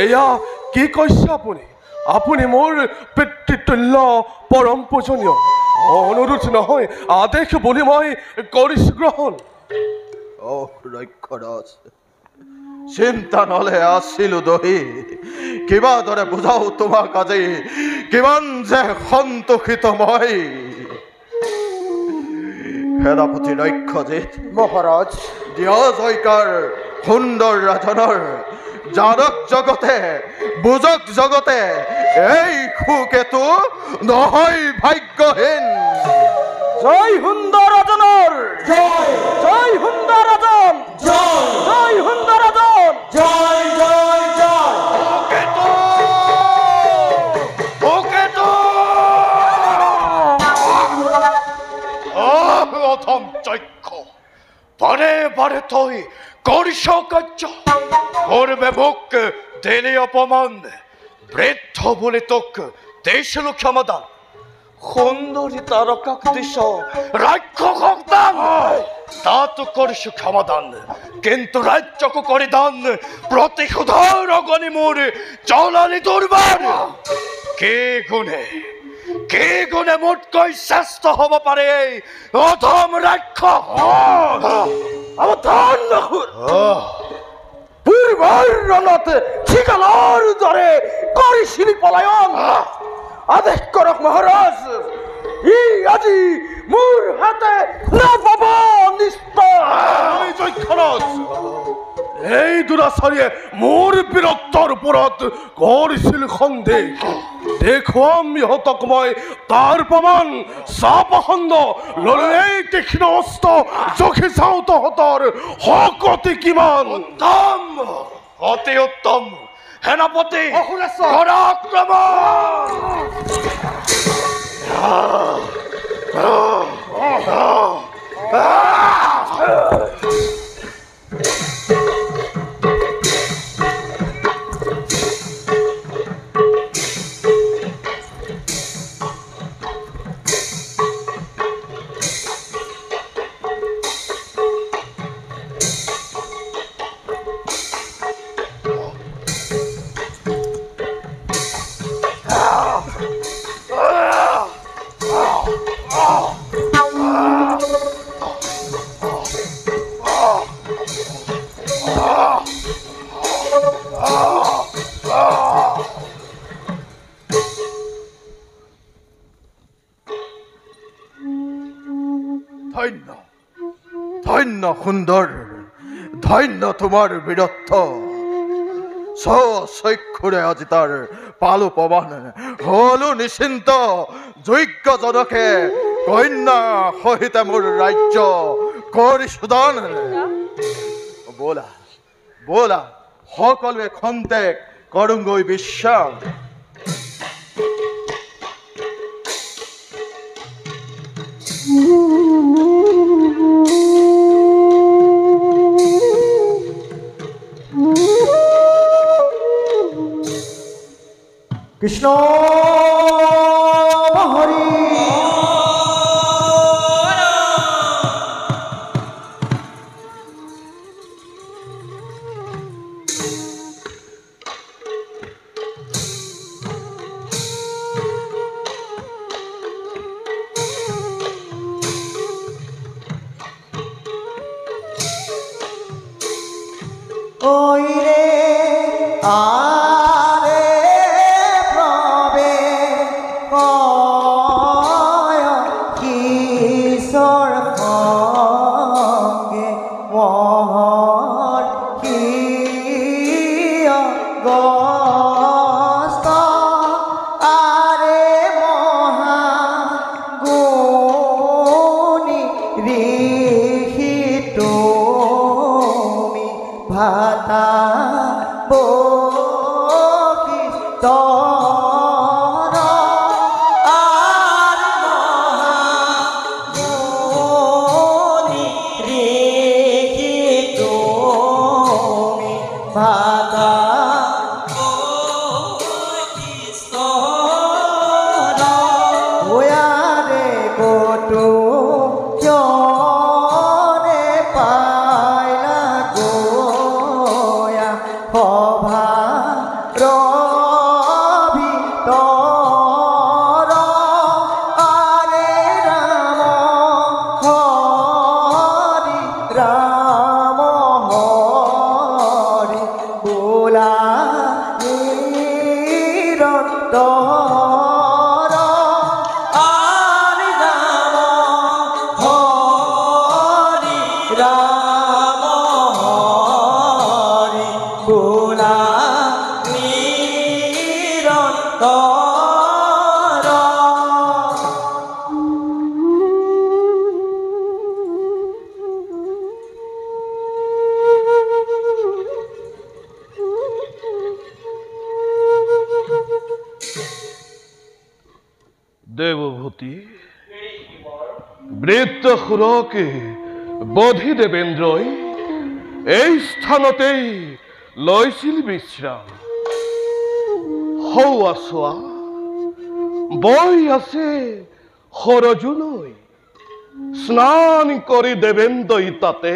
এয়া কি কৈছে আপুনি আপুনি মোৰ পিতৃতুল্য পৰম পূজনীয় অনুৰোধ নহয় আদেশ বুলি মই কৰিছোঁ গ্ৰহণ ৰক্ষৰস চিন্তা নলে আছিলো দহি কিবা দৰে বুজাও তোমাক আজি কিমান যে সন্তোষিত মই সেনাপতি ৰক্ষজিত মহাৰাজ দিয়া জয়কাৰ সুন্দৰ ৰাজনৰ জানক জগতে বুজক জগতে এই সুকেতু নহয় ভাগ্যহীন জয় সুন্দর রাজনের জয় জয় সুন্দর রাজন জয় জয় সুন্দর রাজন জয় জয় জয় অধম যজ্ঞ বাৰে বাৰে তই কৰিছ কাৰ্য পূৰ্বে মোক দিলি অপমান বৃদ্ধ বুলি তোক দিছিলো ক্ষমদান সুন্দৰী তাৰকাক দিছ ৰাক্ষসক দান তাতো কৰিছো ক্ষমদান কিন্তু ৰাজ্যকো কৰি দান প্ৰতিশোধৰ অগনি মোৰ জ্বলালি দুৰ্বাৰ কি গুণে মোতকৈ শ্ৰেষ্ঠ হ'ব পাৰে এই অধম ৰাক্ষস পূৰ্বৰ ৰণত ঠিকানৰ দৰে কৰিছিলি পলায়ন আদেশ কৰক মহাৰাজ ই আজি মোৰ হাতে নাপাব নিশ্চয় যক্ষৰস এই দুৰাচাৰীয়ে মোৰ বীৰত্বৰ ওপৰত কৰিছিল সন্দেহ দেখুৱাম ইহঁতক মই তাৰ প্ৰমাণ চাপখণ্ড ল'লে এই তীক্ষ্ণ অস্ত্ৰ জখি চাওঁ তহঁতৰ শকতি কিমান উত্তম অতি উত্তম সেনাপতি কৰা আক্ৰমণ ধন্য ধন্য সুন্দৰ ধন্য তোমাৰ বীৰত্ব চক্ষুৰে আজি তাৰ পালো প্ৰমাণ হলো নিশ্চিন্ত যোগ্যজনকে কন্যা সহিতে মোৰ ৰাজ্য কৰিছো দান ব'লা ব'লা সকলোৱে খন্তেক কৰোঁগৈ বিশ্বাস কৃষ্ণ হরি ওই রে আরে প্রবে কয় কিশোর সঙ্গে মহা গস্ত আরে মহা গুণী ঋষি তুমি ভাতা বশিষ্ঠ দেবভূতি বৃত্ত সুৰকে বধি দেবেন্দ্ৰই এই স্থানতেই লৈছিল বিশ্ৰাম। হৌৱা চোৱা বৈ আছে সৰজুলৈ, স্নান কৰি দেবেন্দ্ৰই তাতে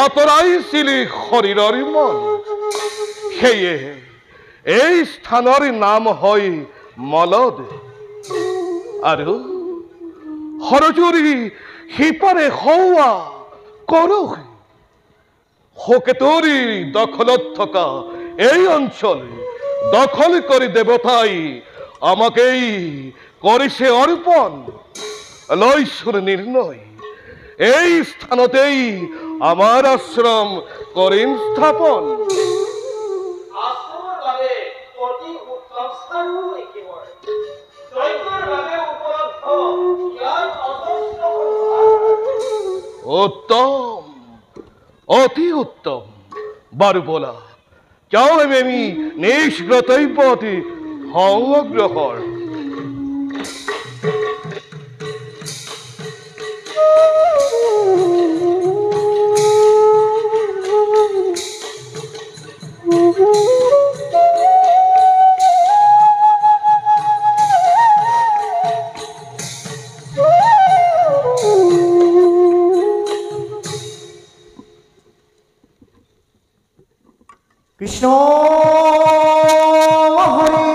আঁতৰাইছিল শৰীৰৰ মন। সেয়ে এই স্থানৰ নাম হয় মলদ। আৰু সৰজুৰি সিপাৰে হৌৱা কৰহ। সকেতৰি দখলত থকা এই অঞ্চল দখল কৰি দেৱতাই আমাকেই কৰিছে অৰ্পণ। লৈছুৰ নিৰ্ণয় এই স্থানতেই আমাৰ আশ্ৰম কৰিম স্থাপন। উত্তম, অতি উত্তম। বাৰু বলা যাওঁ আমি নিজ কৰ্তব্যত হওঁ অগ্ৰসৰ। কৃষ্ণ হৰি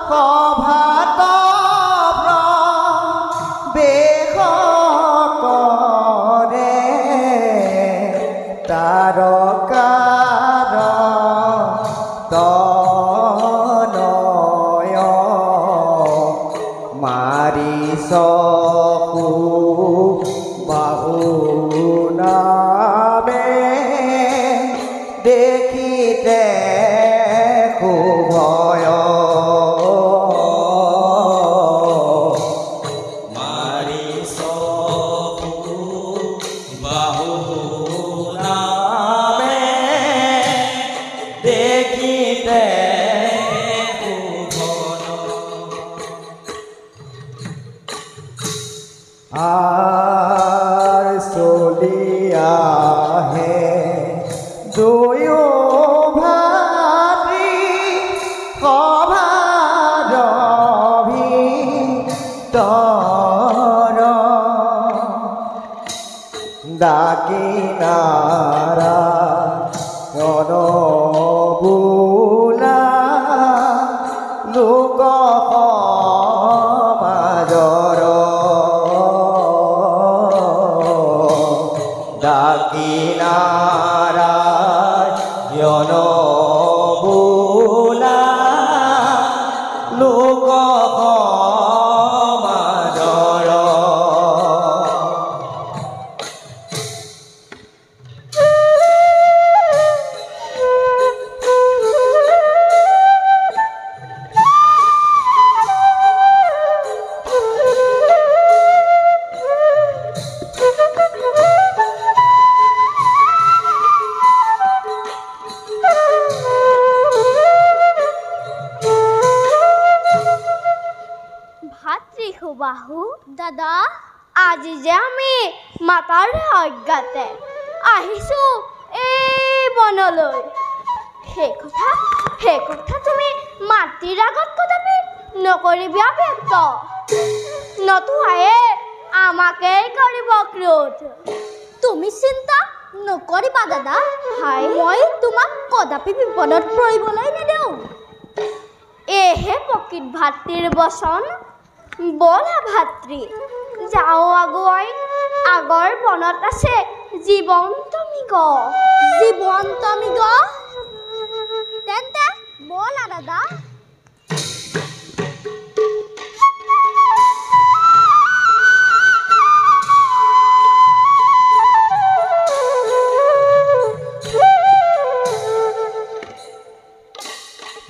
সভাত বেশ কৰে তাৰকাৰ তনয় মাৰি চকু বাহু নামে দেখিতে ভয় মাৰি চকু বাহু নামে কিনাৰা বোলা লোক সমাজৰ কিনাৰা বোলা লোক সমাজৰ বাহু দাদা আজি যে আমি মাতাৰ অজ্ঞাতে আহিছো এই বনলৈ সেই কথা তুমি মাটিৰ আগত কদাপি নকৰিবি ব্যক্ত নতুৱায়ে আমাকেই কৰিব ক্ৰোধ তুমি চিন্তা নকৰিবা দাদা হাই মই তোমাক কদাপি বিপদত পৰিবলৈ নিদিওঁ এহে প্ৰকৃত ভাতৃৰ বচন বলা ভাতৃ যাও আগুৱাই আগৰ বনত আছে জীৱন্ত মৃগ তেন্তে বলা দাদা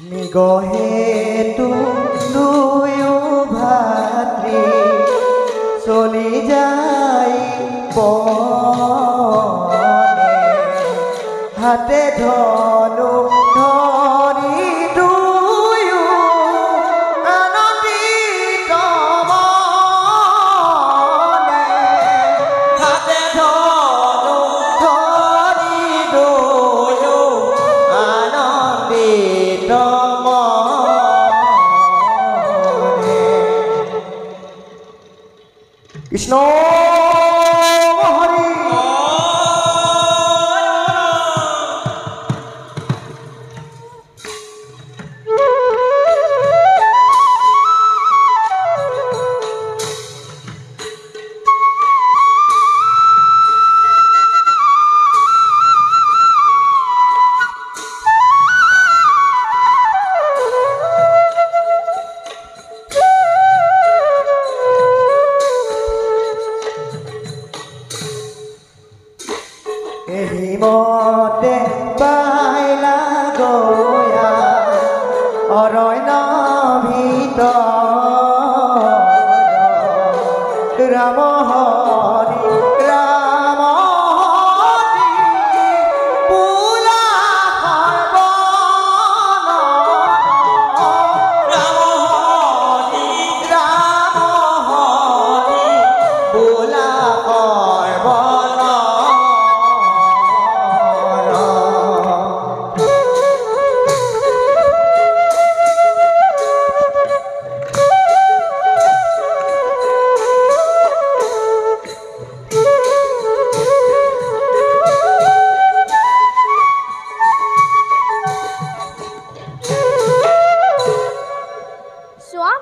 নিগহেতু দুয়ো ভাতৃ চলি যাই বনে হাতে ধনু ধৰি দুয়ো আনন্দিত মনে হাতে ধনু ধৰি দুয়ো আনন্দিত কৃষ্ণ হৰি মতে পাইলা গয়া অৰণ্য ভিতৰ ৰাম হৰি ৰাম হৰি পুৰা ৰাম হৰি পুৰা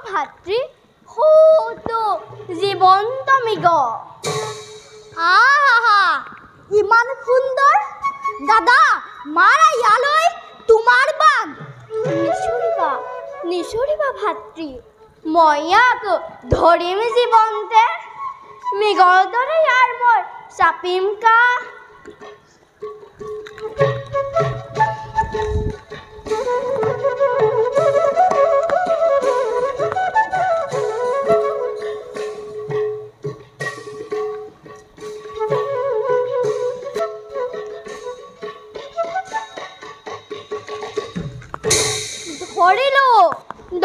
ভাতৃ হতো জীৱন্ত মৃগ আহা ইমান সুন্দৰ দাদা মাৰা ইয়ালৈ তোমাৰ বাঘ নিচৰিবা ভাতৃ মই ইয়াক ধৰিম জীৱন্তে মৃগৰ দৰে ইয়াৰ মই চাপিম কা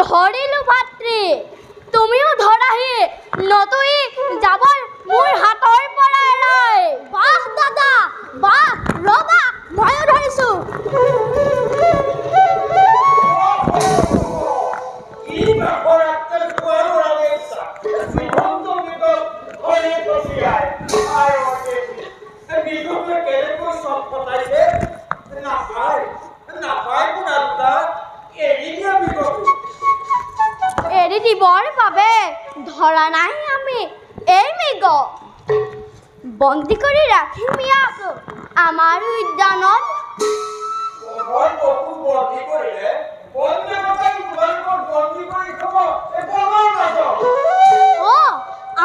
ধৰিলো ভাতৃ তুমিও ধৰাহি নতুই যাবৰ মোৰ হাতৰ পৰা এৰাই বাহ দাদা বাহ ৰবা ময়ো ধৰিছো I ফটাইছে নাপায় নাপায় কোনাল তাক এৰি দিয়া বিগত এৰি দিবৰ বাবে ধৰা নাই আমি এই মৃগ বন্দী কৰি ৰাখিম ইয়াক আমাৰ উদ্যানত মই কতো বন্দী কৰিলে বন্দী মতাই তোমালোকক বন্দী কৰি থব একবাৰ নাযাওঁ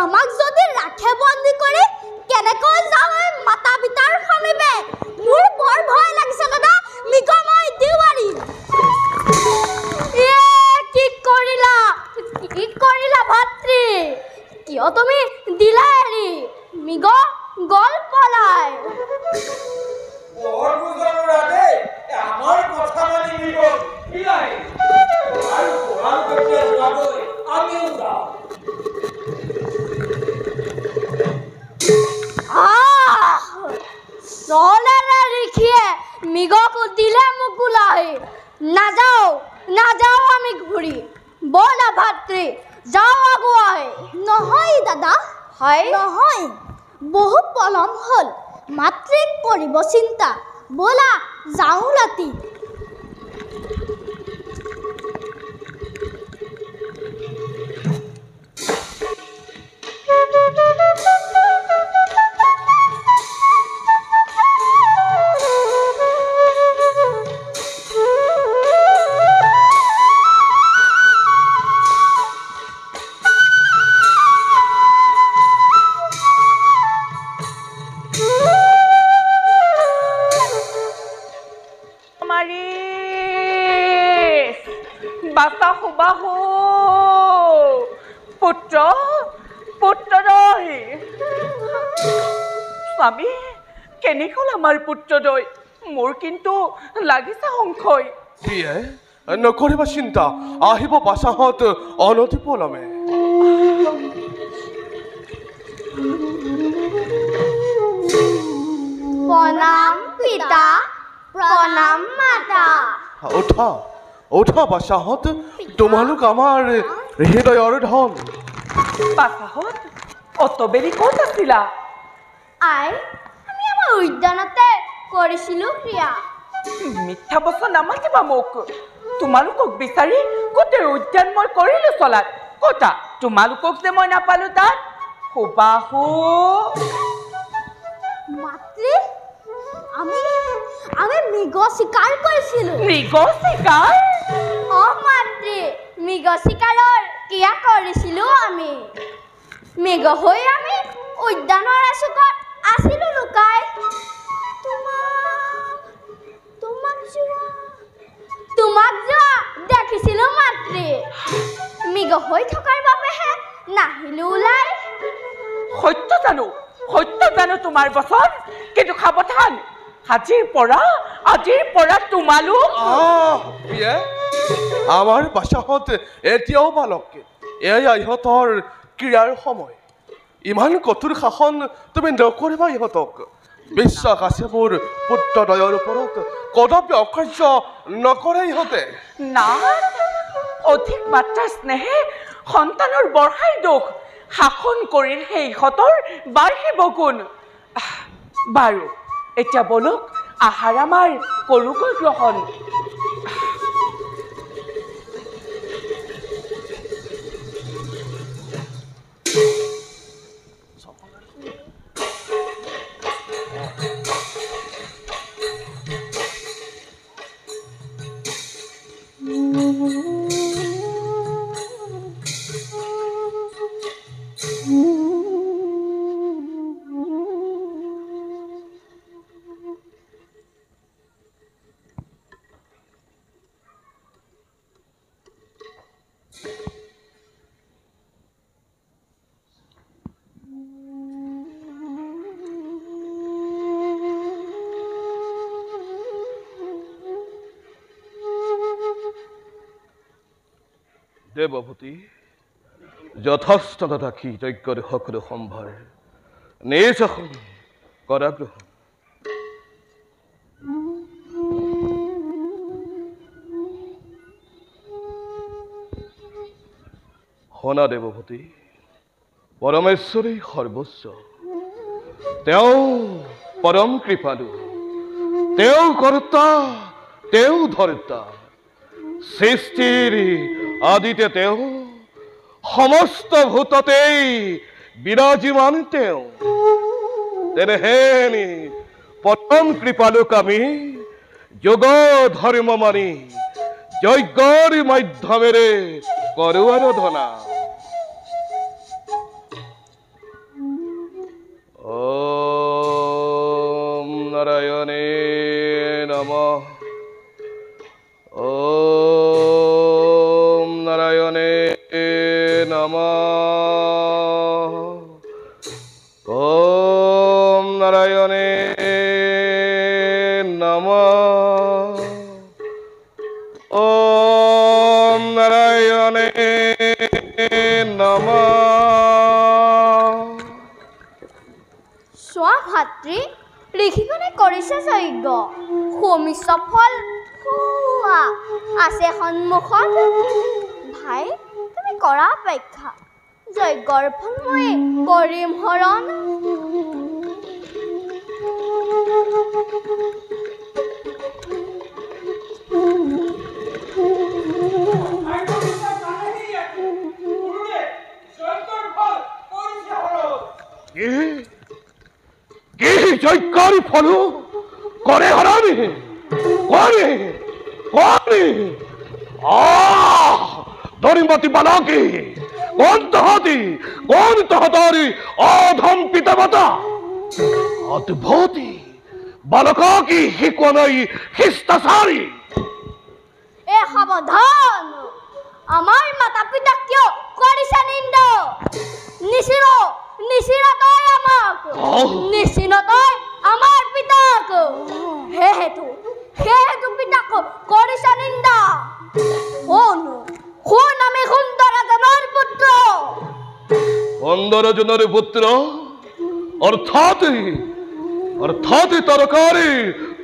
আমাক যদি ৰাখে বন্দী কৰি কেনেকৈ যাওঁ মাতা পিতাৰ সমীপে মোৰ বৰ ভয় লাগিছে দাদা মৃগ মই দিৱাৰী কি কৰিলা ভাতৃ কিয় তুমি দিলা এৰি মৃগ গল পলাই বৰ বুজৰা দেই আমাৰ কথা মানি নিব বিলাই আৰু কোনাল কেতিয়া যোৱাগৈ আমিও যাওঁ চলেৰে ৰিখিয়ে মৃগক দিলে মুকুলাই নাযাও আমি ঘূৰি বলা ভাতৃ যাওঁ আগুৱাই নহয় দাদা হয় নহয় বহু পলম হ'ল মাতৃক কৰিব চিন্তা বলা যাওঁ ৰাতি বাহু পুত্ৰ স্বামী কেনেকৈ আমাৰ পুত্ৰদয় মোৰ কিন্তু লাগিছে সংশয় প্ৰিয়ে নকৰিবা চিন্তা আহিব বাছাহঁত অনতি পলমে প্ৰণাম পিতা প্ৰণাম মাতা উঠা বাছাহঁত তোমালোক আমাৰ হৃদয়ৰ ধন বাছাহঁত অতবেলি ক'ত আছিলা আমি আমাৰ উদ্যানতে কৰিছিলোঁ ক্ৰিয়া মিথ্যা বচন নামাতিবা মোক তোমালোকক বিচাৰি গোটেই উদ্যান মই কৰিলো চলাত কতা তোমালোকক যে মই নাপালো তাত সুবাহু মাতৃ আমি মৃগ চিকাৰ কৰিছিলোঁ মৃগ চিকাৰ মাতৃ মৃগ চিকাৰৰ ক্ৰিয়া কৰিছিলোঁ আমি মৃগ হৈ আমি উদ্যানৰ এচুকত আছিলোঁ লুকাই তোমাক যোৱা দেখিছিলোঁ মাতৃ মৃগ হৈ থকাৰ বাবেহে নাহিলোঁ ওলাই সত্য জানো তোমাৰ বচন কিন্তু সাৱধান আজিৰ পৰা তোমালোক আমাৰ বাছাহঁত এতিয়াও বালক এয়া ইহঁতৰ ক্ৰীড়াৰ সময় ইমান কঠোৰ শাসন তুমি নকৰিবা ইহঁতক বিশ্বাস আছে মোৰ পুত্ৰদয়ৰ ওপৰত কদাপি অকাৰ্য নকৰে ইহঁতে না অধিক মাত্ৰাৰ স্নেহে সন্তানৰ বঢ়াই দুখ শাসন কৰি সেই ইহঁতৰ বাঢ়িব গুণ বাৰু এতিয়া বলক আহাৰ আমাৰ কৰোগৈ গ্ৰহণ দেৱভূতি যথেষ্টতা ৰাখি যজ্ঞৰ সকলো সম্ভাৰ নিজ এখন কৰাগ্ৰহণ শুনা দেৱভূতি পৰমেশ্বৰেই সৰ্বোচ্চ তেওঁ পৰম কৃপালু তেও কর্তা তেও ধর্তা সৃষ্টির আদিতে তেও সমস্ত ভূততেই বিরাজমান তেও তেরেহেনি পরম কৃপালুক আমি যোগ ধর্ম মানি যজ্ঞর মাধ্যমেরে করু আরাধনা। ওম নারায়ণে নমঃ। ওম নারায়ণে নমঃ। ওম নারায়ণে নমঃ। ওম নারায়ণে নমঃ। চোৱা ভাতৃ, ঋষিগণে কৰিছে যজ্ঞ, সমিশ্ৰ ফল খোৱা আছে সন্মুখত। ভাই, তুমি কৰা অপেক্ষা, যজ্ঞৰ ফল মই কৰিম হৰণ। কি যজ্ঞৰ ফল কৰে হৰানি কৰে কৰে দৰিমতি বালকি কোন তহতাৰি অধম পিতামাতা অদ্ভুতি বালকা কি শিকোৱা নাই খ্ৰীষ্টাচাৰী। সাৱধান, আমাৰ মাতা পিতাক কিয় কৰিছে নিন্দা? নিচিৰা তই আমাক, নিচিন তই আমাৰ পিতাক। সেহেতু পিতাক কৰিছে নিন্দা। শুন, আমি সুন্দৰজনৰ পুত্ৰ। সুন্দৰজনেৰ পুত্ৰ অৰ্থাৎ তৰকাৰি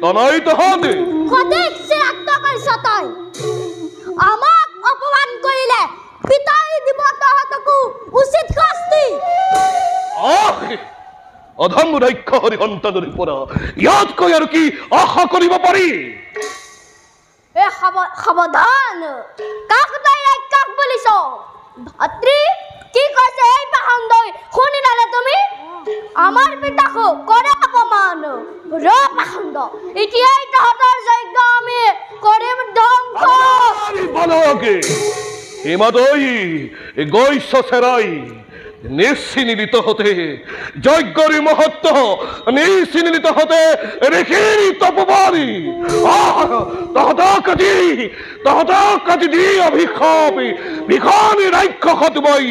তনাই তাহাতে সঠিক চিনাক্ত কৰিছ তই। আমাক অপমান কৰিলে পিতাই দিব তহঁতকো উচিত শাস্তি। অধম ৰাক্ষস হৰি সন্তানৰ পৰা ইয়াতকৈ আৰু কি আশা কৰিব পাৰি? সাৱধান, কাক তই ৰাক্ষস বুলিছ? ভাতৃ, কি কৈছে এই পাখণ্ডই শুনিলানে তুমি? আমাৰ পিতাক কৰে অপমান। ৰ পাখণ্ড, এতিয়াই তহঁতৰ যজ্ঞ আমি কৰিম ধ্বংস। হিমাদয়ী গৈছ চেৰাই নিশ্চিনিলিত হতে যজ্ঞৰি মহত্ব নিশ্চিনিলিত হতে ঋষিৰ তপবাৰি তহতাকাজি দি অভিশাপ ভিখানি ৰাক্ষসত মই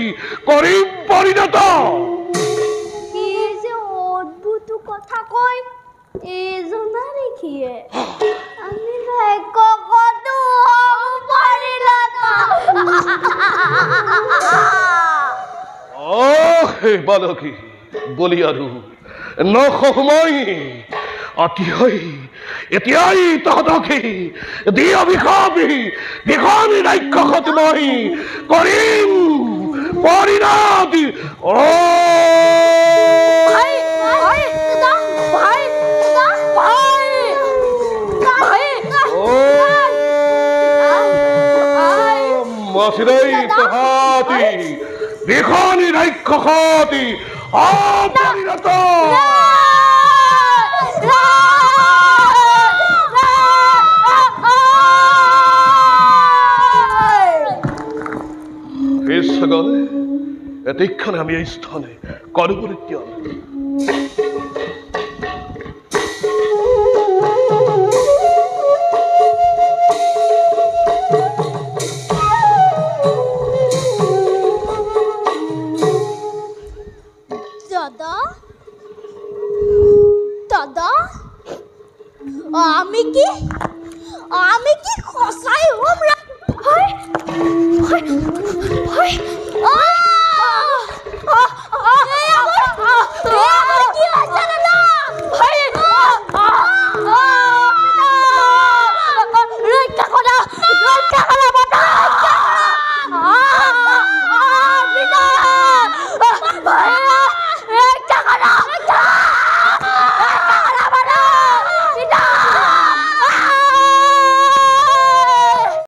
কৰিম পৰিণত। কি যে অদ্ভুত কথা কয় এইজনা ঋষিয়ে। আমি ভাগ্যগতো পৰিণত। বালকি বলি আৰু নসময় এতিয়াই তহতকে দি অভিশাপি ভিখানি ৰাক্ষসত মই কৰিম পৰিণত। মচিৰাই তহাতি ভিখানি ৰাক্ষসতি অপৰিণত। এতীক্ষণে আমি এই স্থানে কৰ্মৰিত্যাগ। দাদা, আমি কি সঁচাই হম?